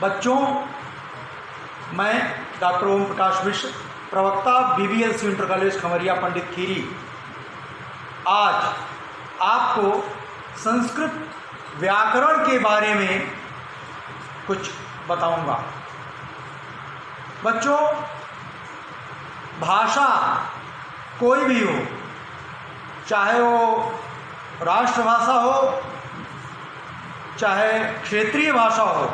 बच्चों, मैं डॉक्टर ओम प्रकाश मिश्र, प्रवक्ता BBLC इंटर कॉलेज खमरिया पंडित खीरी, आज आपको संस्कृत व्याकरण के बारे में कुछ बताऊंगा। बच्चों, भाषा कोई भी हो, चाहे वो राष्ट्रभाषा हो, चाहे क्षेत्रीय भाषा हो,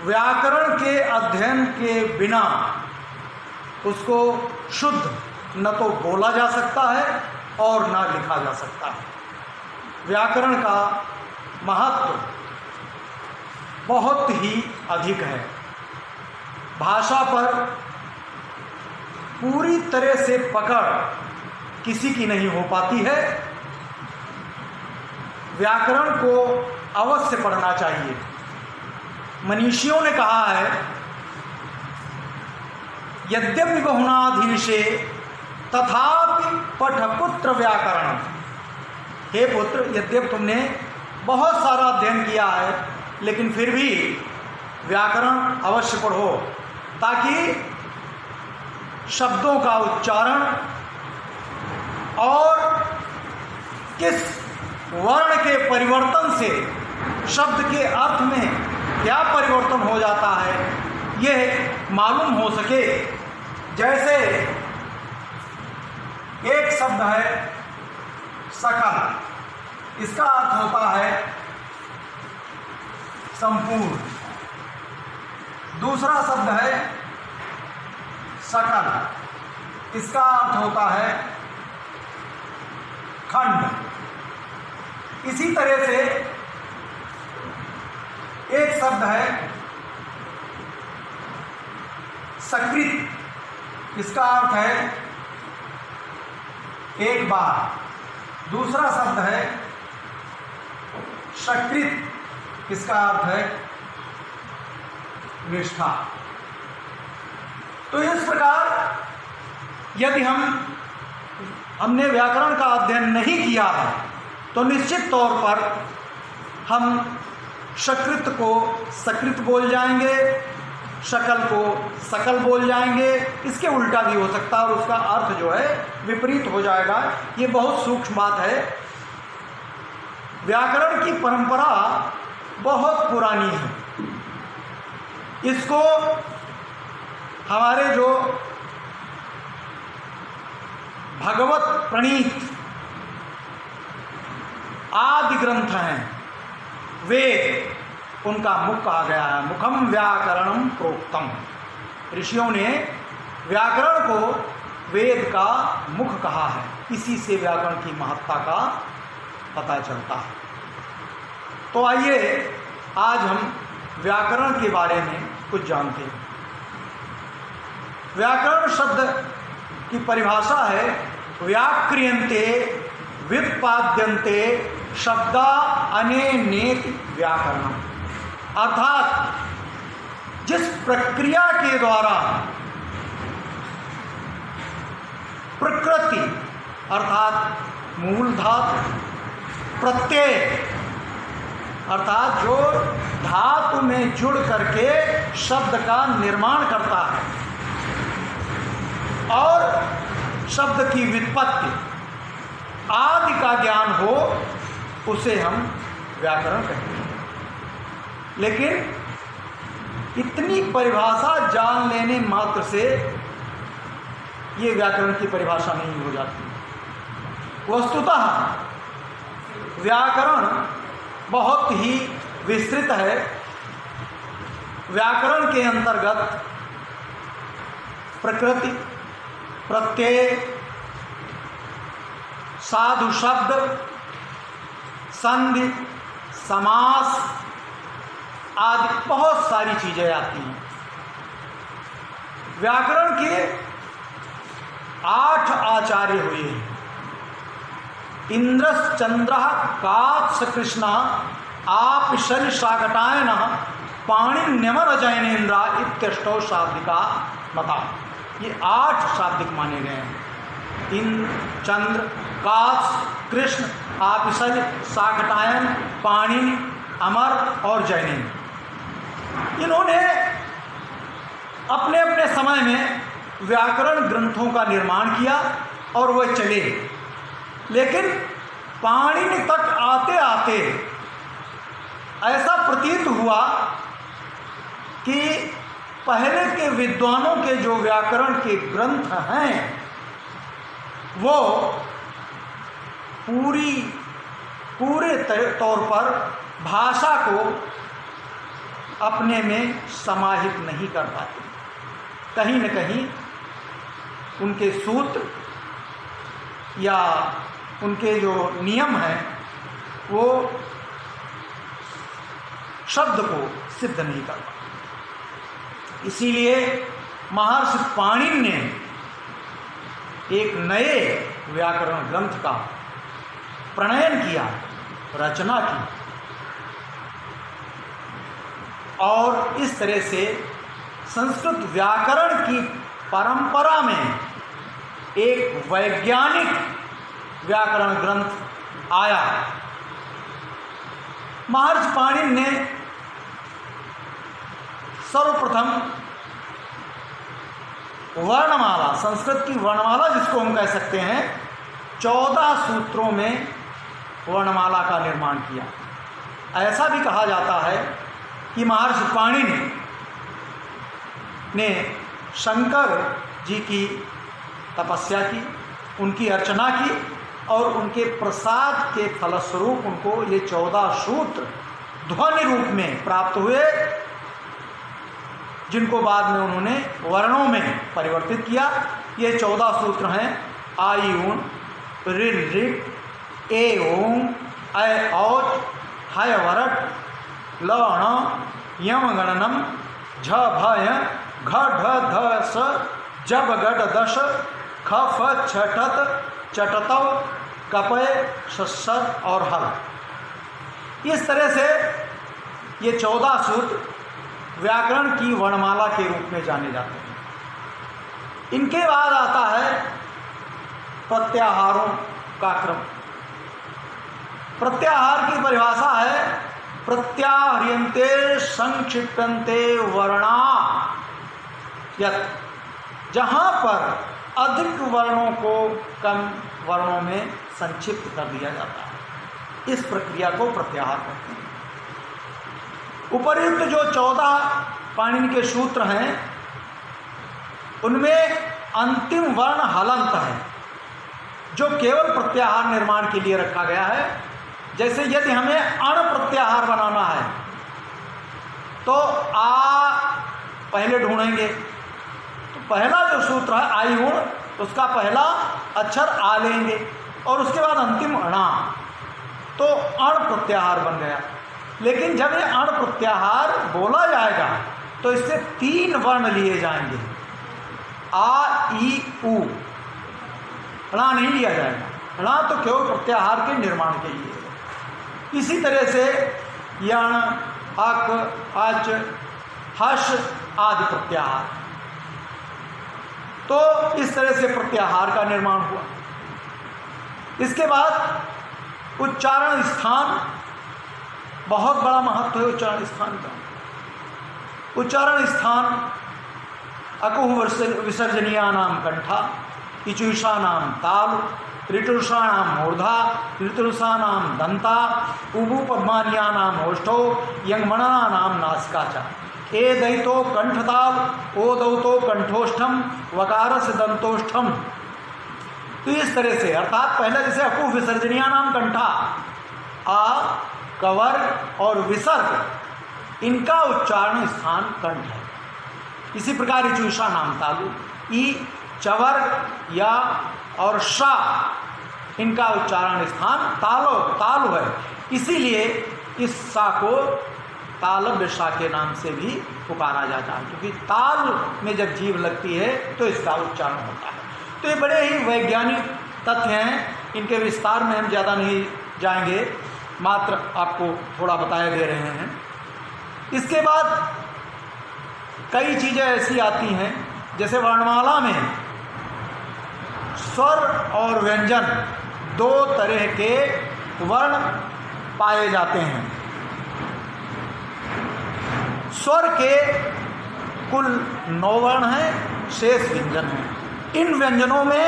व्याकरण के अध्ययन के बिना उसको शुद्ध न तो बोला जा सकता है और न लिखा जा सकता है। व्याकरण का महत्व बहुत ही अधिक है। भाषा पर पूरी तरह से पकड़ किसी की नहीं हो पाती है। व्याकरण को अवश्य पढ़ना चाहिए। मनीषियों ने कहा है, यद्यपि बहुनाधीशे तथापि पठ पुत्र व्याकरण। हे पुत्र, यद्यपि तुमने बहुत सारा अध्ययन किया है, लेकिन फिर भी व्याकरण अवश्य पढ़ो, ताकि शब्दों का उच्चारण और किस वर्ण के परिवर्तन से शब्द के अर्थ में क्या परिवर्तन हो जाता है, यह मालूम हो सके। जैसे एक शब्द है सकल, इसका अर्थ होता है संपूर्ण। दूसरा शब्द है सकल, इसका अर्थ होता है खंड। इसी तरह से एक शब्द है सकृत, इसका अर्थ है एक बार। दूसरा शब्द है सकृत, इसका अर्थ है निष्ठा। तो इस प्रकार यदि हमने व्याकरण का अध्ययन नहीं किया है, तो निश्चित तौर पर हम सकृत को सकृत बोल जाएंगे, शकल को सकल बोल जाएंगे। इसके उल्टा भी हो सकता है और उसका अर्थ जो है विपरीत हो जाएगा। ये बहुत सूक्ष्म बात है। व्याकरण की परंपरा बहुत पुरानी है। इसको हमारे जो भगवत प्रणीत आदि ग्रंथ हैं, वेद, उनका मुख कहा गया है। मुखम व्याकरणम प्रोक्तम। ऋषियों ने व्याकरण को वेद का मुख कहा है। इसी से व्याकरण की महत्ता का पता चलता है। तो आइए आज हम व्याकरण के बारे में कुछ जानते हैं। व्याकरण शब्द की परिभाषा है व्याक्रियन्ते व्युत्पाद्यन्ते शब्दा अनेनेति व्याकरणम। अर्थात जिस प्रक्रिया के द्वारा प्रकृति अर्थात मूल धातु, प्रत्यय अर्थात जो धातु में जुड़ करके शब्द का निर्माण करता है, और शब्द की व्युत्पत्ति आदि का ज्ञान हो, उसे हम व्याकरण कहते हैं। लेकिन इतनी परिभाषा जान लेने मात्र से ये व्याकरण की परिभाषा नहीं हो जाती। वस्तुतः व्याकरण बहुत ही विस्तृत है। व्याकरण के अंतर्गत प्रकृति, प्रत्यय, साधु शब्द, संधि, समास आदि बहुत सारी चीजें आती हैं। व्याकरण के 8 आचार्य हुए हैं। इंद्रश्चंद्रः कात्सकृष्णः आपिशरिशाकटायनः पाणिन्यमर जैनेन्द्र इत्यष्टौ शाब्दिका मता। ये 8 शाब्दिक माने गए हैं। इंद्र, चंद्र, कात्स, कृष्ण, आपिशर, शाकटायन, पाणिनि, अमर और जैनेन्द्र। इन्होंने अपने अपने समय में व्याकरण ग्रंथों का निर्माण किया और वह चले, लेकिन पाणिनि तक आते आते ऐसा प्रतीत हुआ कि पहले के विद्वानों के जो व्याकरण के ग्रंथ हैं वो पूरे तौर पर भाषा को अपने में समाहित नहीं कर पाते। कहीं न कहीं उनके सूत्र या उनके जो नियम हैं वो शब्द को सिद्ध नहीं कर पाते। इसीलिए महर्षि पाणिनि ने एक नए व्याकरण ग्रंथ का प्रणयन किया, रचना की, और इस तरह से संस्कृत व्याकरण की परंपरा में एक वैज्ञानिक व्याकरण ग्रंथ आया। महर्षि पाणिनि ने सर्वप्रथम वर्णमाला, संस्कृत की वर्णमाला जिसको हम कह सकते हैं, 14 सूत्रों में वर्णमाला का निर्माण किया। ऐसा भी कहा जाता है कि महर्षि पाणिनि ने शंकर जी की तपस्या की, उनकी अर्चना की और उनके प्रसाद के फलस्वरूप उनको ये 14 सूत्र ध्वनि रूप में प्राप्त हुए, जिनको बाद में उन्होंने वर्णों में परिवर्तित किया। ये 14 सूत्र हैं आई ऊन, ऋण ऋक, ए ओम, ऐ औच, हय वरट, ल अण, यम गणनम, झ भय, घ ढ ध स, जब गड दश, ख फ छठत, चटतव, कपय, सस्सर और हल। इस तरह से ये 14 सूत्र व्याकरण की वर्णमाला के रूप में जाने जाते हैं। इनके बाद आता है प्रत्याहारों का क्रम। प्रत्याहार की परिभाषा है प्रत्याह्रियन्ते संक्षिप्यन्ते वर्णा, यत्, जहाँ पर अधिक वर्णों को कम वर्णों में संक्षिप्त कर दिया जाता है, इस प्रक्रिया को प्रत्याहार कहते हैं। उपर्युक्त जो 14 पाणिनि के सूत्र हैं उनमें अंतिम वर्ण हलंत है, जो केवल प्रत्याहार निर्माण के लिए रखा गया है। जैसे यदि हमें अण प्रत्याहार बनाना है तो आ पहले ढूंढेंगे, तो पहला जो सूत्र है आई ऊण, उसका पहला अक्षर आ लेंगे और उसके बाद अंतिम अणा, तो अण प्रत्याहार बन गया। लेकिन जब ये अण प्रत्याहार बोला जाएगा तो इससे 3 वर्ण लिए जाएंगे, आ ई उ, अणा नहीं लिया जाएगा। अणा तो केवल प्रत्याहार के निर्माण के लिए। इसी तरह से यण, अक, अच, हर्ष आदि प्रत्याहार, तो इस तरह से प्रत्याहार का निर्माण हुआ। इसके बाद उच्चारण स्थान, बहुत बड़ा महत्व है उच्चारण स्थान का। उच्चारण स्थान अकुह विसर्जनीयानाम कंठा, इचुषानाम ताल, ऋतुषाणाम मूर्धा, ऋतुषानाम दंता, उभु पद्मानियानाम ओष्ठो, यंगमणानाम नासिकाचा, ए दैतो कंठताल, ओ दौतो कंठोष्ठम, वकारस दंतोष्ठम। तो इस तरह से, अर्थात पहले जैसे अकुह विसर्जनीयानाम कंठा, आ, कवर और विसर्ग, इनका उच्चारण स्थान कंठ है। इसी प्रकार इचुषा नाम तालु, ई, चवर या और शा, इनका उच्चारण स्थान तालु है। इसीलिए इस सा को तालव्य शा के नाम से भी पुकारा जाता है, क्योंकि ताल में जब जीभ लगती है तो इसका उच्चारण होता है। तो ये बड़े ही वैज्ञानिक तथ्य हैं, इनके विस्तार में हम ज़्यादा नहीं जाएंगे, मात्र आपको थोड़ा बताए दे रहे हैं। इसके बाद कई चीज़ें ऐसी आती हैं, जैसे वर्णमाला में स्वर और व्यंजन 2 तरह के वर्ण पाए जाते हैं। स्वर के कुल 9 वर्ण हैं, शेष व्यंजन हैं। इन व्यंजनों में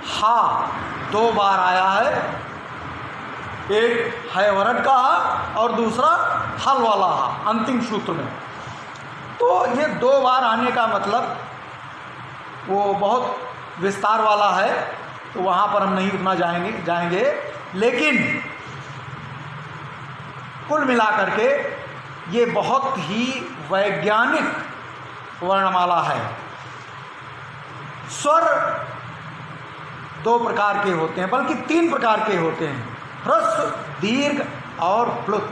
हा 2 बार आया है, एक है वर्ग का हा और दूसरा हल वाला हा अंतिम सूत्र में। तो ये 2 बार आने का मतलब वो बहुत विस्तार वाला है, तो वहाँ पर हम नहीं उतना जाएंगे, लेकिन कुल मिलाकर के ये बहुत ही वैज्ञानिक वर्णमाला है। स्वर 2 प्रकार के होते हैं, बल्कि 3 प्रकार के होते हैं, ह्रस्व, दीर्घ और प्लुत।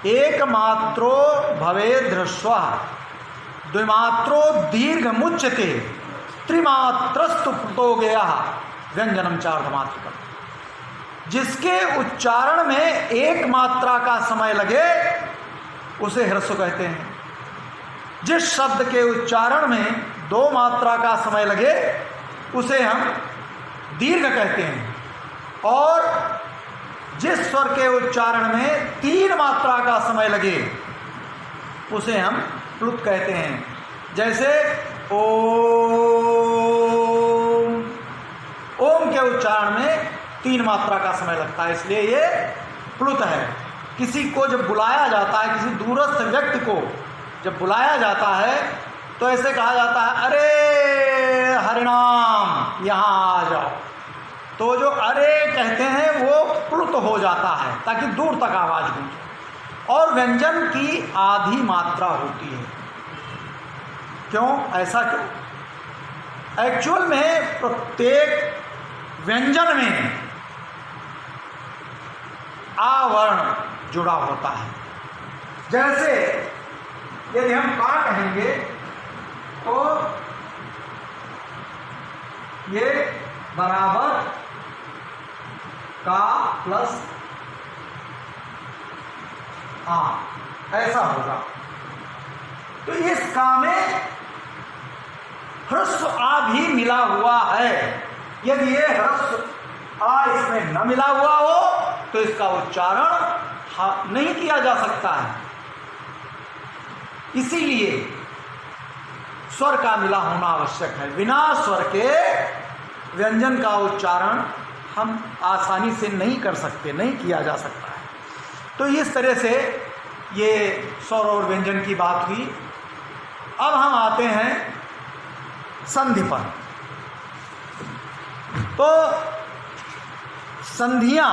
एकमात्रो भवेद् ह्रस्वः, द्विमात्रो दीर्घमुच्यते, त्रिमात्रस्तु प्लुतो गयः व्यंजनम चार्धमात्रकम्। जिसके उच्चारण में 1 मात्रा का समय लगे उसे ह्रस्व कहते हैं। जिस शब्द के उच्चारण में 2 मात्रा का समय लगे उसे हम दीर्घ कहते हैं, और जिस स्वर के उच्चारण में 3 मात्रा का समय लगे उसे हम प्लुत कहते हैं। जैसे ओम के उच्चारण में 3 मात्रा का समय लगता है, इसलिए ये प्लुत है। किसी को जब बुलाया जाता है, किसी दूरस्थ व्यक्ति को जब बुलाया जाता है तो ऐसे कहा जाता है, अरे हरिनाम यहाँ आ जाओ। तो जो अरे कहते हैं वो प्लुत हो जाता है ताकि दूर तक आवाज गूंजे। और व्यंजन की आधी मात्रा होती है। क्यों? ऐसा क्यों? एक्चुअल में प्रत्येक व्यंजन में आवर्ण जुड़ा होता है। जैसे यदि हम का कहेंगे तो ये बराबर का प्लस आ, ऐसा होगा। तो इस का में ह्रस्व आ भी मिला हुआ है। यदि ये ह्रस्व आ इसमें न मिला हुआ हो तो इसका उच्चारण नहीं किया जा सकता है। इसीलिए स्वर का मिला होना आवश्यक है। बिना स्वर के व्यंजन का उच्चारण हम आसानी से नहीं कर सकते, नहीं किया जा सकता है। तो इस तरह से ये स्वर और व्यंजन की बात हुई। अब हम आते हैं संधि पर। तो संधियां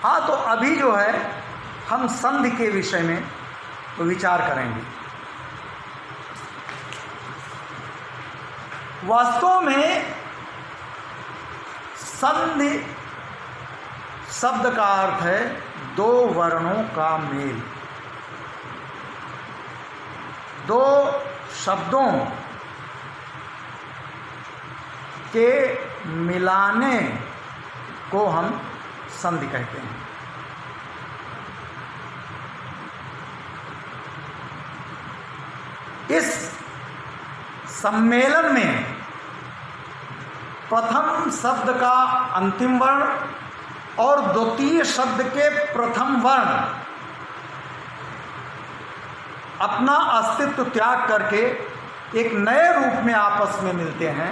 हाँ, तो अभी जो है हम संधि के विषय में विचार करेंगे। वास्तव में संधि शब्द का अर्थ है 2 वर्णों का मेल, 2 शब्दों के मिलाने को हम संधि कहते हैं। इस सम्मेलन में प्रथम शब्द का अंतिम वर्ण और द्वितीय शब्द के प्रथम वर्ण अपना अस्तित्व त्याग करके एक नए रूप में आपस में मिलते हैं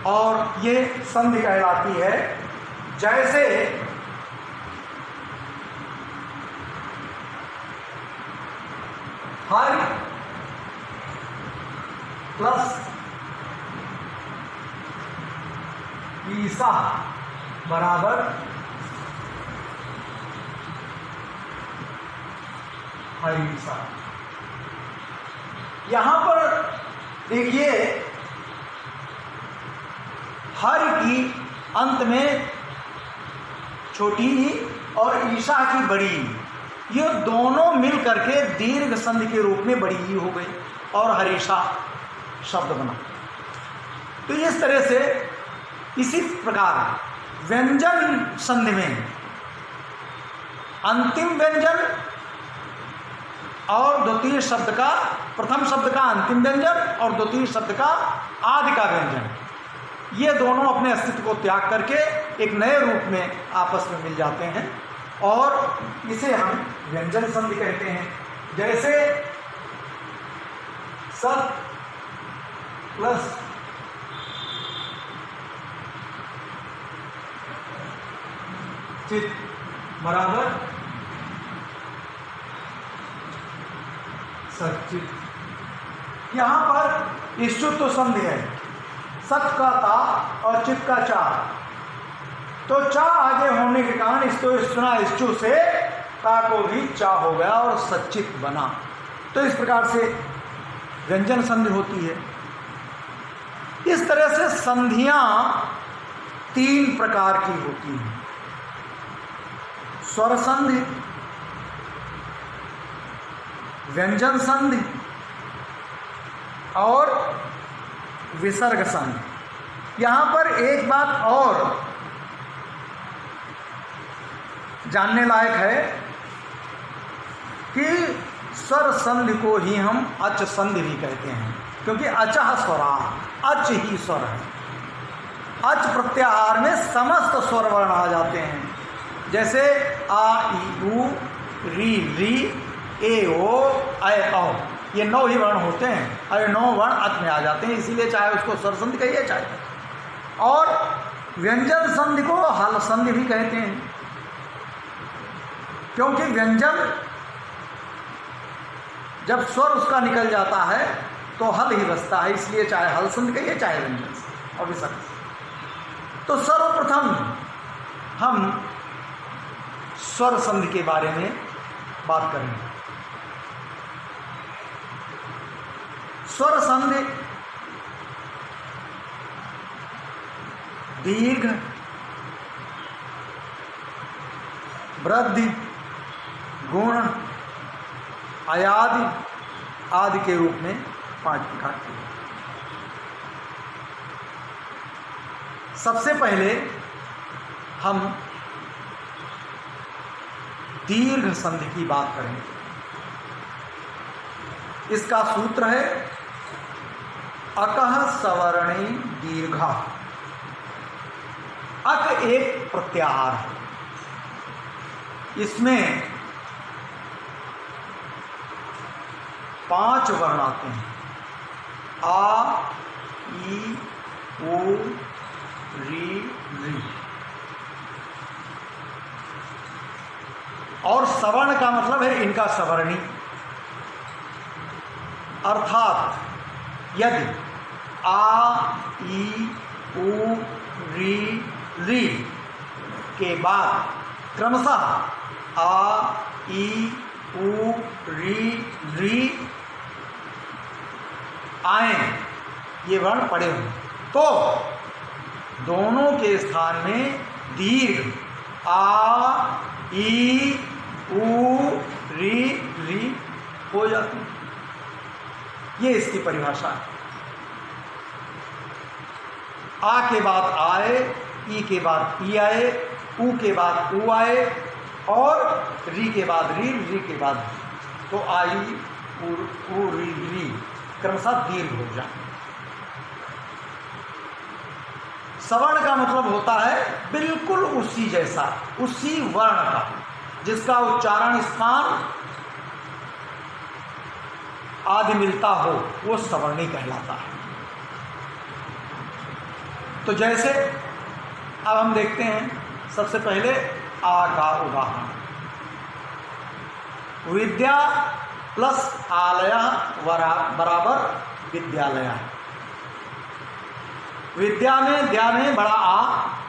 और ये संधि कहलाती है। जैसे हर प्लस ईसा बराबर हरीसा। यहां पर देखिए हर की अंत में छोटी ही और ईशा की बड़ी, ये दोनों मिल करके दीर्घ संधि के रूप में बड़ी ही हो गई और हरीशा शब्द बना। तो इस तरह से इसी प्रकार व्यंजन संधि में अंतिम व्यंजन और द्वितीय शब्द का, प्रथम शब्द का अंतिम व्यंजन और द्वितीय शब्द का आदि का व्यंजन, ये दोनों अपने अस्तित्व को त्याग करके एक नए रूप में आपस में मिल जाते हैं और इसे हम व्यंजन संधि कहते हैं। जैसे सत प्लस चित बराबर सचित। यहां पर इष्टुत्व संधि है, सत का ता और चित का चा, तो चा आगे होने के कारण इष्टु से ता को भी चा हो गया और सचित बना। तो इस प्रकार से व्यंजन संधि होती है। इस तरह से संधियां 3 प्रकार की होती हैं। स्वर संधि, व्यंजन संधि और विसर्ग संधि। यहां पर एक बात और जानने लायक है कि स्वर संधि को ही हम अच संधि भी कहते हैं, क्योंकि अचः स्वरा, अच ही स्वर है। अच प्रत्याहार में समस्त स्वर वर्ण आ जाते हैं, जैसे आ ई उ री री ए ओ ऐ औ, ये 9 ही वर्ण होते हैं और 9 वर्ण अच में आ जाते हैं, इसीलिए चाहे उसको स्वर संधि कहिए चाहे। और व्यंजन संधि को हल संधि भी कहते हैं, क्योंकि व्यंजन जब स्वर उसका निकल जाता है तो हल ही बचता है, इसलिए चाहे हल संधि कहिए चाहे व्यंजन और विसर्ग। तो सर्वप्रथम हम स्वर संधि के बारे में बात करेंगे। स्वर संधि दीर्घ, वृद्धि, गुण, अयादि आदि के रूप में 5 प्रकार की है। सबसे पहले हम दीर्घ संधि की बात करेंगे। इसका सूत्र है अकः सवर्णी दीर्घा। अक एक प्रत्याहार है, इसमें 5 वर्ण आते हैं, आ ई उ री री। और सवर्ण का मतलब है इनका सवर्णी, अर्थात यदि आ ई उ री री के बाद क्रमशः आ ई उ री री आए, ये वर्ण पड़े हुए, तो दोनों के स्थान में दीर्घ आ ई उ री री हो जाती है। ये इसकी परिभाषा है। आ के बाद आए, ई के बाद ई आए, उ के बाद उ आए और री के बाद री, री के बाद री, तो आई उ री री क्रमशः दीर्घ हो जाए। सवर्ण का मतलब होता है बिल्कुल उसी जैसा, उसी वर्ण का, जिसका उच्चारण स्थान आदि मिलता हो, वो सवर्णी कहलाता है। तो जैसे अब हम देखते हैं, सबसे पहले आ का उदाहरण, विद्या प्लस आलय बराबर विद्यालय। विद्या में द्या में बड़ा आ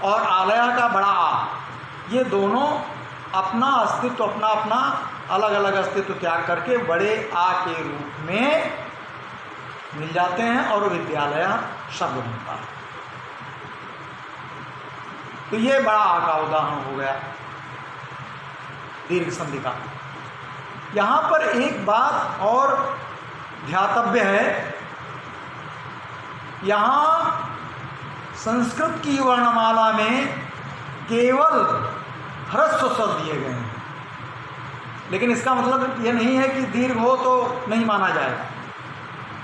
और आलय का बड़ा आ, ये दोनों अपना अस्तित्व, अपना अपना अलग अलग अस्तित्व त्याग करके बड़े आ के रूप में मिल जाते हैं और विद्यालय शब्द बनता है। तो ये बड़ा आ का उदाहरण हो गया दीर्घ संधि का। यहां पर एक बात और ध्यातव्य है यहाँ संस्कृत की वर्णमाला में केवल ह्रस्व स्वर दिए गए हैं, लेकिन इसका मतलब यह नहीं है कि दीर्घ हो तो नहीं माना जाएगा।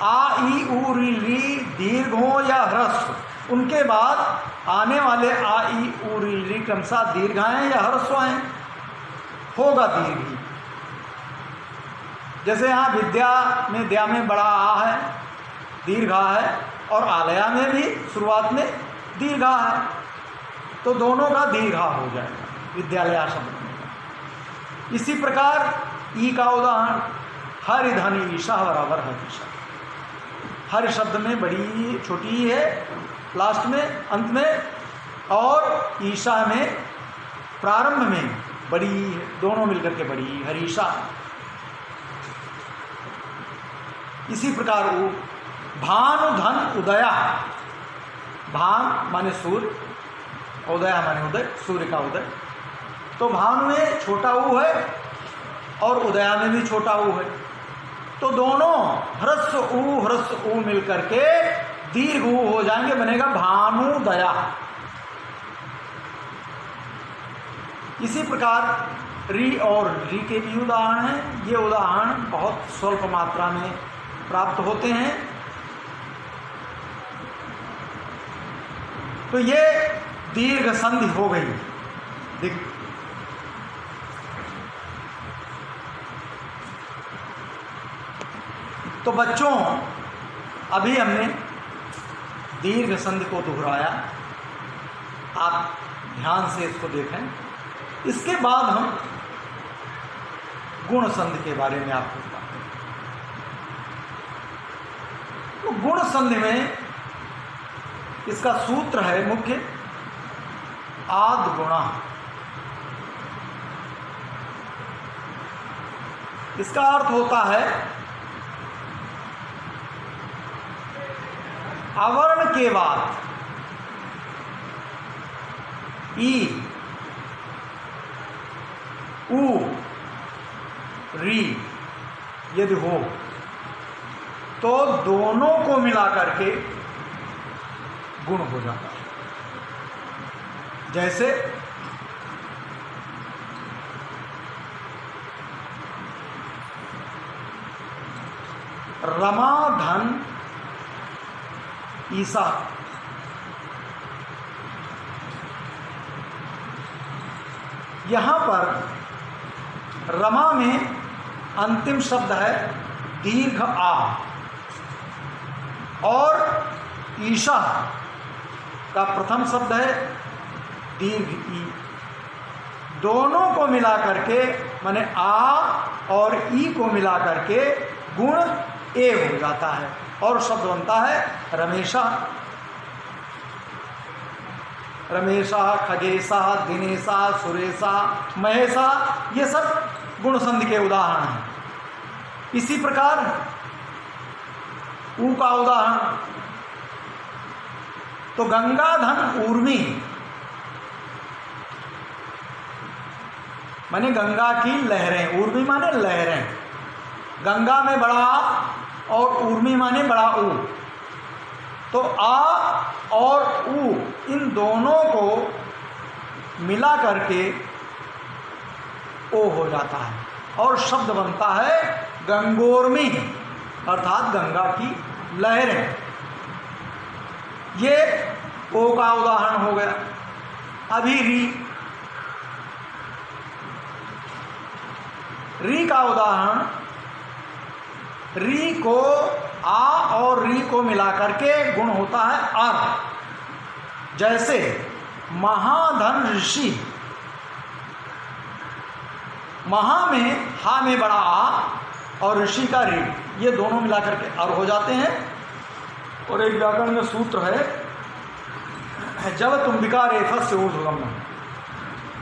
आ ई उ री ली दीर्घ हो या ह्रस्व, उनके बाद आने वाले आ ई उ री ली क्रमशः दीर्घ आए या ह्रस्व आए, होगा दीर्घ ही। जैसे यहाँ विद्या में द्या में बड़ा आ है, दीर्घ आ है, और आलया में भी शुरुआत में दीर्घ आ है, तो दोनों का दीर्घ हो जाएगा विद्यालय शब्द में। इसी प्रकार ई का उदाहरण हरि धनी ईशा बराबर हरीशा। हर शब्द में बड़ी छोटी ही है लास्ट में, अंत में, और ईशा में प्रारंभ में बड़ी, दोनों मिलकर के बड़ी हरीशा। इसी प्रकार वो भानु धन उदया, भान माने सूर्य, उदया माने उदय, सूर्य का उदय। तो भानु में छोटा ऊ है और उदया में भी छोटा ऊ है, तो दोनों ह्रस्व ऊ मिलकर के दीर्घ ऊ हो जाएंगे, बनेगा भानुदया। इसी प्रकार री और री के भी उदाहरण हैं। ये उदाहरण बहुत स्वल्प मात्रा में प्राप्त होते हैं। तो ये दीर्घ संधि हो गई। तो बच्चों, अभी हमने दीर्घ संधि को दोहराया, आप ध्यान से इसको देखें। इसके बाद हम गुण संधि के बारे में आपको बताते हैं। तो गुण संधि में इसका सूत्र है मुख्य आद गुणा। इसका अर्थ होता है अवर्ण के बाद ई, उ, री यदि हो तो दोनों को मिलाकर के गुण हो जाता है। जैसे रमा धन ईसा, यहां पर रमा में अंतिम शब्द है दीर्घ आ, और ईशा का प्रथम शब्द है दीर्घ ई। दोनों को मिला करके माने आ और ई को मिला करके गुण ए हो जाता है, और शब्द बनता है रमेशा। रमेशा, खगेशा, दिनेशा, सुरेशा, महेशा, ये सब गुण संधि के उदाहरण हैं। इसी प्रकार ऊ का उदाहरण तो गंगाधन ऊर्मी, माने गंगा की लहरें। ऊर्मी माने लहरें, गंगा में बड़ा आ और ऊर्मी माने बड़ा ऊ। तो आ और ऊ इन दोनों को मिला करके ओ हो जाता है, और शब्द बनता है गंगोर्मी, अर्थात गंगा की लहरें। ये ओ का उदाहरण हो गया। अभी री का उदाहरण, री को आ और री को मिलाकर के गुण होता है अर। जैसे महाधन ऋषि, महा में हा में बड़ा आ और ऋषि का री, ये दोनों मिलाकर के अर हो जाते हैं। और एक व्याकरण में सूत्र है जल तुम्बिका रेफा से ऊर्ध्वगम।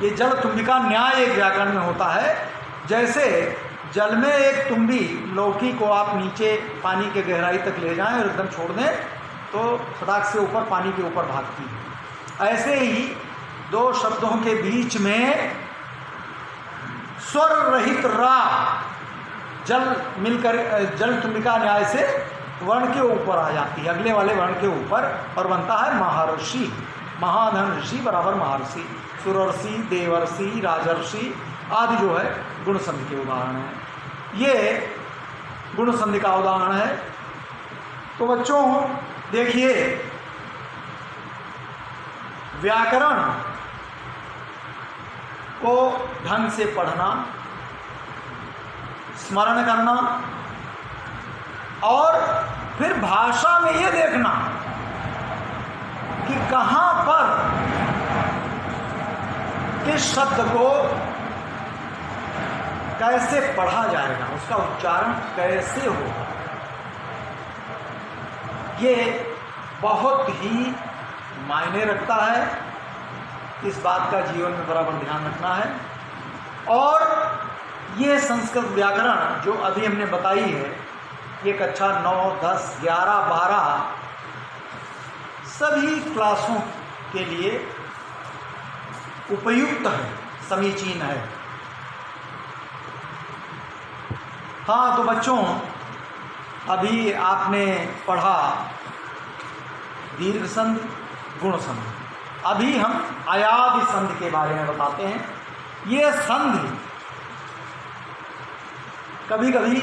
ये जल तुम्बिका न्याय एक व्याकरण में होता है। जैसे जल में एक तुम्बी लौकी को आप नीचे पानी के गहराई तक ले जाएं और एकदम छोड़ दें तो फटाक से ऊपर पानी के ऊपर भागती है, ऐसे ही दो शब्दों के बीच में स्वर रहित रा जल मिलकर जल तुम्बिका न्याय से वर्ण के ऊपर आ जाती है, अगले वाले वर्ण के ऊपर, और बनता है महर्षि। महाधन ऋषि बराबर महर्षि। सुरर्षि, देवर्षि, राजर्षि आदि जो है गुण संधि के उदाहरण हैं। ये गुण संधि का उदाहरण है। तो बच्चों देखिए, व्याकरण को ढंग से पढ़ना, स्मरण करना और फिर भाषा में ये देखना कि कहाँ पर किस शब्द को कैसे पढ़ा जाएगा, उसका उच्चारण कैसे होगा, ये बहुत ही मायने रखता है। इस बात का जीवन में बराबर ध्यान रखना है। और ये संस्कृत व्याकरण जो अभी हमने बताई है, ये कक्षा 9, 10, 11, 12 सभी क्लासों के लिए उपयुक्त है, समीचीन है। हाँ, तो बच्चों अभी आपने पढ़ा दीर्घ संधि, गुण संधि। अभी हम अयादि संधि के बारे में बताते हैं। ये संधि कभी कभी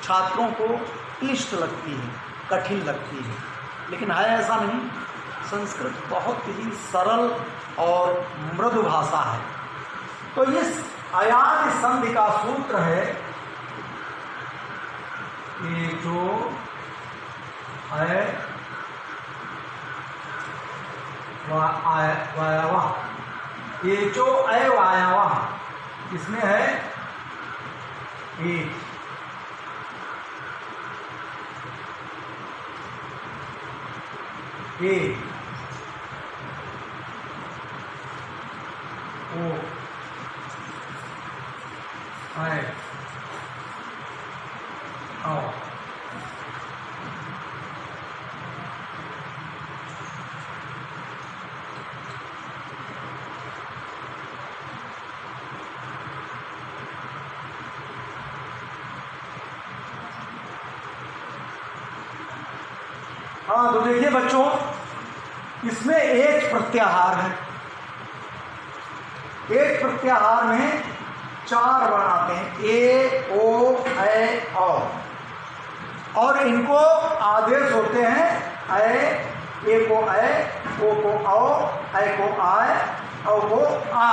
छात्रों को क्लिष्ट लगती है, कठिन लगती है, लेकिन है ऐसा नहीं। संस्कृत बहुत ही सरल और मृदु भाषा है। तो इस अयादि संधि का सूत्र है ये जो है वायवा, ये जो वायवा, इसमें है एक, ए, ओ, आई, आओ। हाँ, तो देखिए बच्चों, इसमें एक प्रत्याहार है। एक प्रत्याहार में 4 वर्ण आते हैं, ए, ओ, ऐ, औ, और इनको आदेश होते हैं ए को ऐ, ओ को औ, ऐ को आय, औ को आ।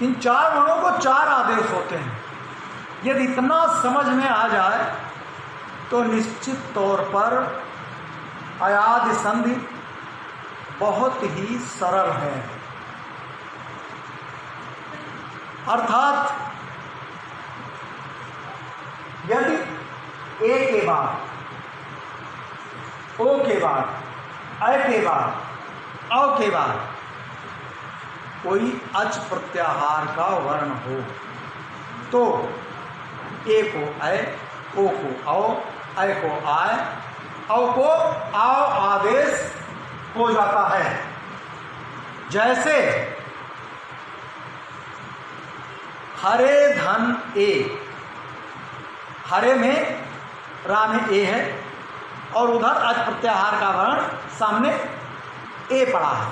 इन 4 वर्णों को 4 आदेश होते हैं। यदि इतना समझ में आ जाए तो निश्चित तौर पर अयादि संधि बहुत ही सरल है। अर्थात यदि ए के बाद, ओ के बाद, ऐ के बाद, औ के बाद कोई अच प्रत्याहार का वर्ण हो तो ए को ऐ, ओ को औ, ऐ को आय, औ को आओ आदेश हो जाता है। जैसे हरे धन ए, हरे में रा में ए है और उधर अच प्रत्याहार का वर्ण सामने ए पड़ा है,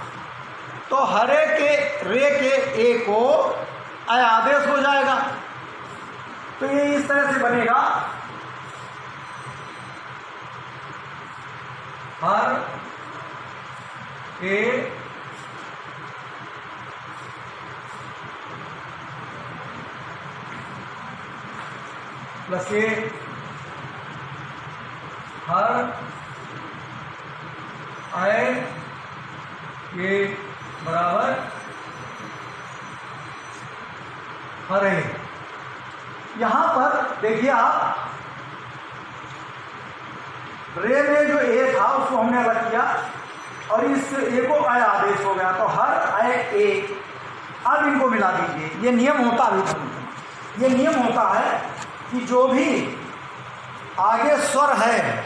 तो हरे के रे के ए को अय आदेश हो जाएगा। तो ये इस तरह से बनेगा, हर ए प्लस ए, हर आय ए बराबर हर ए। यहां पर देखिए आप, रे में जो ए था उसको हमने अलग किया और इस ए को अय आदेश हो गया, तो हर अय ए। अब इनको मिला दीजिए। ये नियम होता है, ये नियम होता है कि जो भी आगे स्वर है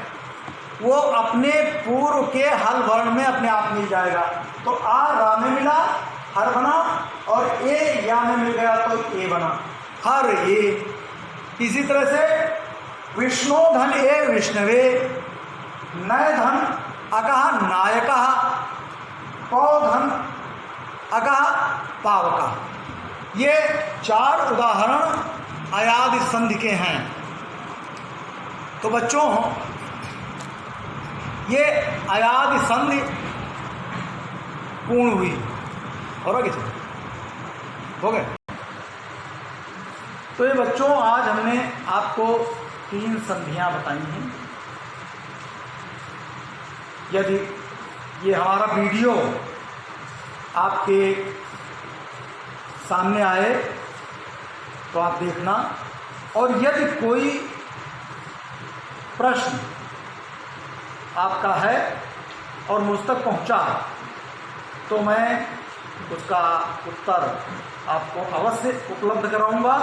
वो अपने पूर्व के हल वर्ण में अपने आप मिल जाएगा। तो आ रा में मिला, हर बना, और ए या में मिल गया तो ए बना, हर ए। इसी तरह से विष्णु धन ए विष्णवे, नय धन अकः नायकः, पौधन अकः पावकः। ये 4 उदाहरण अयादि संधि के हैं। तो बच्चों, ये अयादि संधि पूर्ण हुई। और आगे चलो, हो गए। तो ये बच्चों, आज हमने आपको 3 संधियां बताई हैं। यदि ये हमारा वीडियो आपके सामने आए तो आप देखना, और यदि कोई प्रश्न आपका है और मुझ तक पहुंचा तो मैं उसका उत्तर आपको अवश्य उपलब्ध कराऊंगा।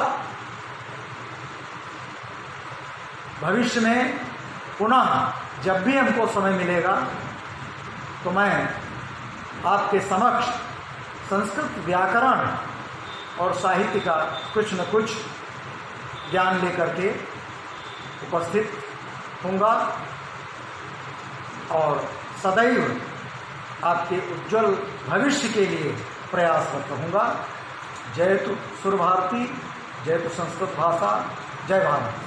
भविष्य में पुनः जब भी हमको समय मिलेगा तो मैं आपके समक्ष संस्कृत व्याकरण और साहित्य का कुछ न कुछ ज्ञान लेकर के उपस्थित होऊंगा और सदैव आपके उज्जवल भविष्य के लिए प्रयासरत रहूँगा। जय तो सुर भारती, जय तो संस्कृत भाषा, जय भारत।